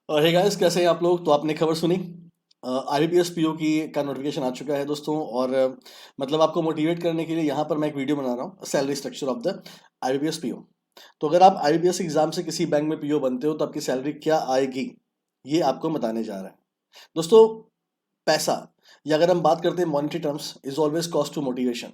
और hey guys, कैसे हैं आप लोग? तो आपने खबर सुनी, आईबीपीएस पीओ की का नोटिफिकेशन आ चुका है दोस्तों। और मतलब आपको मोटिवेट करने के लिए यहाँ पर मैं एक वीडियो बना रहा हूँ, salary structure of the IBPS PO. तो अगर आप आईबीपीएस एग्जाम से किसी बैंक में पीओ बनते हो तो आपकी सैलरी क्या आएगी, ये आपको बताने जा रहा है दोस्तों। पैसा, या अगर हम बात करते हैं monetary terms, is always cost to motivation.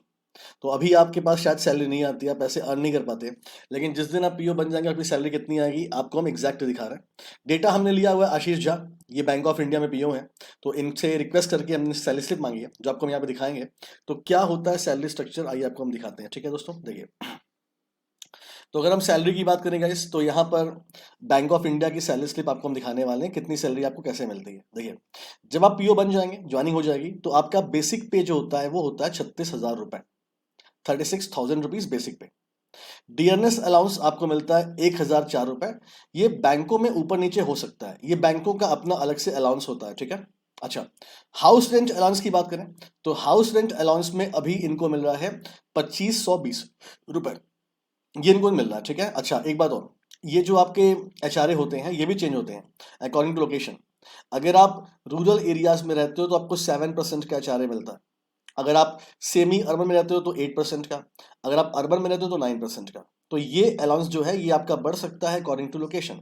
तो अभी आपके पास शायद सैलरी नहीं आती, आप पैसे अर्न नहीं कर पाते, लेकिन जिस दिन आप पीओ बन जाएंगे आपकी सैलरी कितनी आएगी आपको हम एग्जैक्ट दिखा रहे हैं। डेटा हमने लिया हुआ है आशीष झा, ये बैंक ऑफ इंडिया में पीओ है। तो इनसे रिक्वेस्ट करके हमने सैलरी स्लिप मांगी है, जो आपको हम यहाँ पे दिखाएंगे। तो क्या होता है सैलरी स्ट्रक्चर, आइए आपको हम दिखाते हैं। ठीक है दोस्तों, देखिए। तो अगर हम सैलरी की बात करें गाइस, तो यहाँ पर बैंक ऑफ इंडिया की सैलरी स्लिप आपको हम दिखाने वाले हैं, कितनी सैलरी आपको कैसे मिलती है। देखिए, जब आप पीओ बन जाएंगे, ज्वाइनिंग हो जाएगी, तो आपका बेसिक पे जो होता है वो होता है 36,000 रुपए, 36,000 रुपीज बेसिक पे। डियरनेस अलाउंस आपको मिलता है 1,004 रुपए। ये बैंकों में ऊपर नीचे हो सकता है, ये बैंकों का अपना अलग से अलाउंस होता है। ठीक है, अच्छा। हाउस रेंट अलाउंस की बात करें, तो हाउस रेंट अलाउंस में अभी इनको मिल रहा है 2,520 रुपए, ये इनको मिल रहा है। ठीक है, अच्छा, एक बात और, ये जो आपके एचआरए होते हैं ये भी चेंज होते हैं अकॉर्डिंग टू लोकेशन। अगर आप रूरल एरियाज में रहते हो तो आपको 7% का एचआरए मिलता है। अगर आप सेमी अर्बन में रहते हो तो 8% का, अगर आप अर्बन में रहते हो तो 9% का। तो ये अलाउंस जो है ये आपका बढ़ सकता है अकॉर्डिंग टू लोकेशन।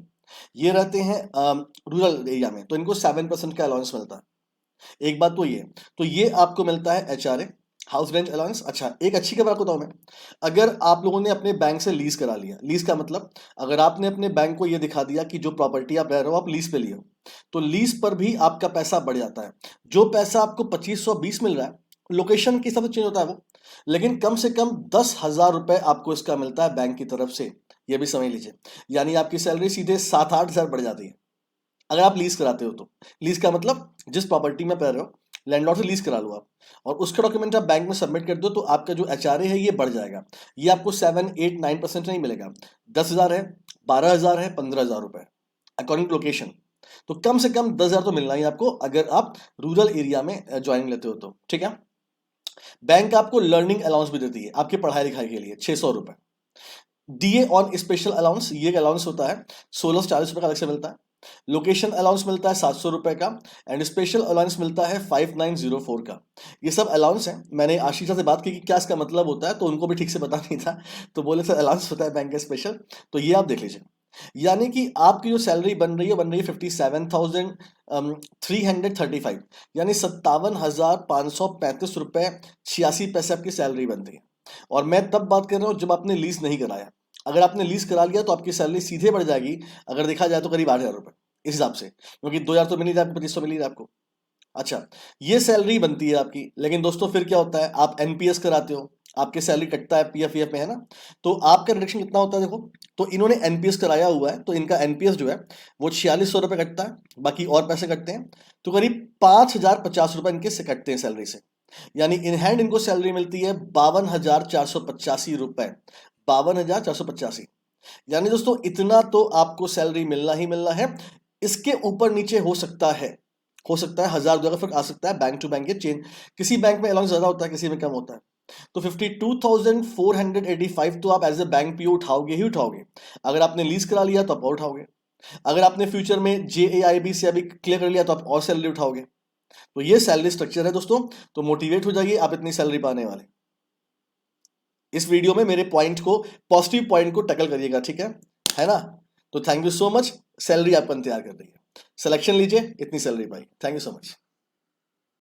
ये रहते हैं रूरल एरिया में, तो इनको 7% का अलाउंस मिलता है। एक बात तो ये, तो ये आपको मिलता है एचआरए, हाउस रेंट अलाउंस। अच्छा, एक अच्छी खबर आपको बताऊं मैं, अगर आप लोगों ने अपने बैंक से लीज करा लिया, लीज का मतलब अगर आपने अपने बैंक को ये दिखा दिया कि जो प्रॉपर्टी आप रह रहे हो आप लीज पे लिए हो, तो लीज पर भी आपका पैसा बढ़ जाता है। जो पैसा आपको 2,520 मिल रहा है, लोकेशन के हिसाब से चेंज होता है वो, लेकिन कम से कम 10,000 रुपए आपको इसका मिलता है बैंक की तरफ से। ये भी समझ लीजिए, यानी आपकी सैलरी सीधे 7-8 हजार बढ़ जाती है अगर आप लीज कराते हो तो। लीज का मतलब जिस प्रॉपर्टी में रह रहे हो, लैंडलॉर्ड से लीज करा लो आप, और उसका डॉक्यूमेंट आप बैंक में सबमिट कर दो, तो आपका जो एचआरए है ये बढ़ जाएगा। ये आपको 7-8-9% नहीं मिलेगा, 10,000 है, 12,000 है, 15,000 रुपए अकॉर्डिंग टू लोकेशन। तो कम से कम 10,000 तो मिलना ही आपको अगर आप रूरल एरिया में ज्वाइनिंग लेते हो तो। ठीक है, बैंक आपको लर्निंग अलाउंस भी देती है आपकी पढ़ाई लिखाई के लिए, 600 रुपए। डीए ऑन स्पेशल अलाउंस, ये अलाउंस होता है 1,640 रुपए का अलग से मिलता है। लोकेशन अलाउंस मिलता है 700 रुपए का, एंड स्पेशल अलाउंस मिलता है 5,904 का। ये सब अलाउंस है। मैंने आशीषा से बात की कि क्या इसका मतलब होता है, तो उनको भी ठीक से पता नहीं था, तो बोले सर अलाउंस होता है बैंक का स्पेशल। तो ये आप देख लीजिए, यानी कि आपकी जो सैलरी बन रही है 57,335, यानी 57,535 रुपए 86 पैसे आपकी सैलरी बनती है। और मैं तब बात कर रहा हूँ जब आपने लीज नहीं कराया। अगर आपने लीज करा लिया तो आपकी सैलरी सीधे बढ़ जाएगी, अगर देखा जाए तो करीब 8,000 रुपए इस हिसाब से, क्योंकि 2,000 तो मिल ही रहा है आपको, 2,500 मिल ही रहा है आपको। अच्छा, ये सैलरी बनती है आपकी, लेकिन दोस्तों फिर क्या होता है, आप एनपीएस कराते हो, आपके सैलरी कटता है पीएफ ईएफ में, है ना। तो आपका डिडक्शन कितना होता है देखो, तो इन्होंने एनपीएस कराया हुआ है, तो इनका एनपीएस जो है वो 4,600 रुपये कटता है, बाकी और पैसे कटते हैं। तो करीब 5,050 रुपये इनके से कटते हैं सैलरी से, यानी इन हैंड इनको सैलरी मिलती है 52,485 रुपए, 52,485। यानी दोस्तों इतना तो आपको सैलरी मिलना ही मिलना है। इसके ऊपर नीचे हो सकता है 1,000-2,000 का फर्क आ सकता है, बैंक टू बैंक ये चेंज, किसी बैंक में अलाउंस ज्यादा होता है, किसी में कम होता है। तो 52,485 तो आप एज ए बैंक पीओ उठाओगे ही उठाओगे। अगर आपने लीज करा लिया तो आप और उठाओगे, अगर आपने फ्यूचर में जेएआईबी से अभी क्लियर कर लिया तो आप और सैलरी उठाओगे। तो ये सैलरी स्ट्रक्चर है दोस्तों। तो मोटिवेट हो जाइए, आप इतनी सैलरी पाने वाले। इस वीडियो में मेरे पॉइंट को, पॉजिटिव पॉइंट को टैकल करिएगा, ठीक है ना। तो thank you so much, salary आपको तैयार कर रही है, सिलेक्शन लीजिए, इतनी salary pi. Thank you so much.